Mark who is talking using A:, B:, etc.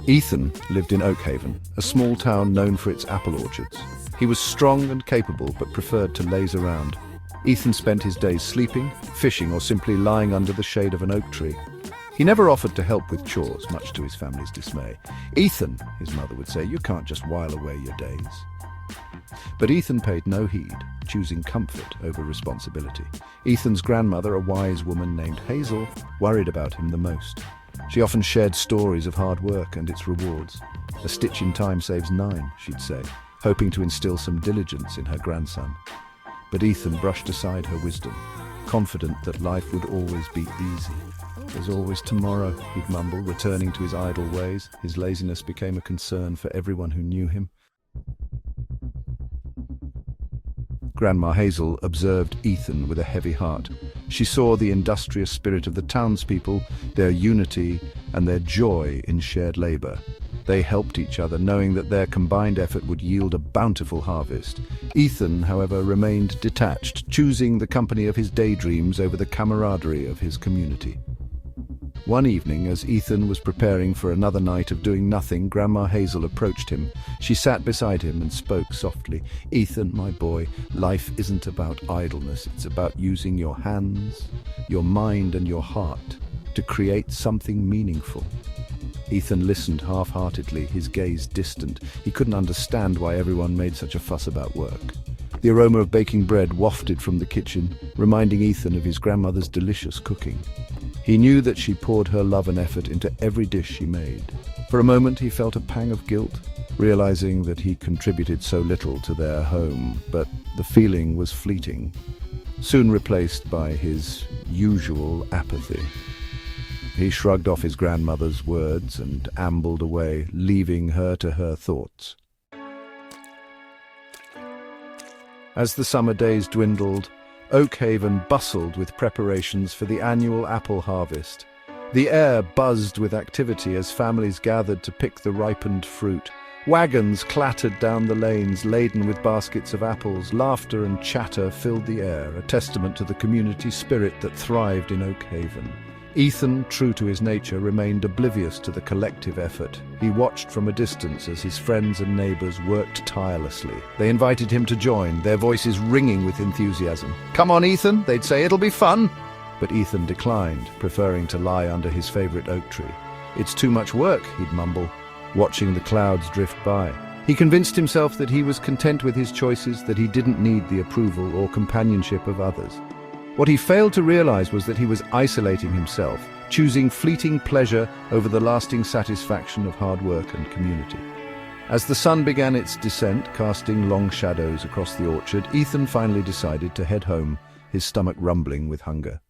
A: Ethan lived in Oakhaven, a small town known for its apple orchards. He was strong and capable, but preferred to laze around. Ethan spent his days sleeping, fishing, or simply lying under the shade of an oak tree. He never offered to help with chores, much to his family's dismay. "Ethan," his mother would say, "you can't just while away your days." But Ethan paid no heed, choosing comfort over responsibility. Ethan's grandmother, a wise woman named Hazel, worried about him the most. She often shared stories of hard work and its rewards. "A stitch in time saves 9, she'd say, hoping to instill some diligence in her grandson. But Ethan brushed aside her wisdom, confident that life would always be easy. "There's always tomorrow," he'd mumble, returning to his idle ways. His laziness became a concern for everyone who knew him. Grandma Hazel observed Ethan with a heavy heart. She saw the industrious spirit of the townspeople, their unity and their joy in shared labor. They helped each other, knowing that their combined effort would yield a bountiful harvest. Ethan, however, remained detached, choosing the company of his daydreams over the camaraderie of his community. One evening, as Ethan was preparing for another night of doing nothing, Grandma Hazel approached him. She sat beside him and spoke softly. "Ethan, my boy, life isn't about idleness. It's about using your hands, your mind, and your heart to create something meaningful." Ethan listened half-heartedly, his gaze distant. He couldn't understand why everyone made such a fuss about work. The aroma of baking bread wafted from the kitchen, reminding Ethan of his grandmother's delicious cooking. He knew that she poured her love and effort into every dish she made. For a moment he felt a pang of guilt, realizing that he contributed so little to their home, but the feeling was fleeting, soon replaced by his usual apathy. He shrugged off his grandmother's words and ambled away, leaving her to her thoughts. As the summer days dwindled, Oakhaven bustled with preparations for the annual apple harvest. The air buzzed with activity as families gathered to pick the ripened fruit. Wagons clattered down the lanes laden with baskets of apples. Laughter and chatter filled the air, a testament to the community spirit that thrived in Oakhaven. Ethan, true to his nature, remained oblivious to the collective effort. He watched from a distance as his friends and neighbors worked tirelessly. They invited him to join, their voices ringing with enthusiasm. "Come on, Ethan," they'd say, "it'll be fun." But Ethan declined, preferring to lie under his favorite oak tree. "It's too much work," he'd mumble, watching the clouds drift by. He convinced himself that he was content with his choices, that he didn't need the approval or companionship of others. What he failed to realize was that he was isolating himself, choosing fleeting pleasure over the lasting satisfaction of hard work and community. As the sun began its descent, casting long shadows across the orchard, Ethan finally decided to head home, his stomach rumbling with hunger.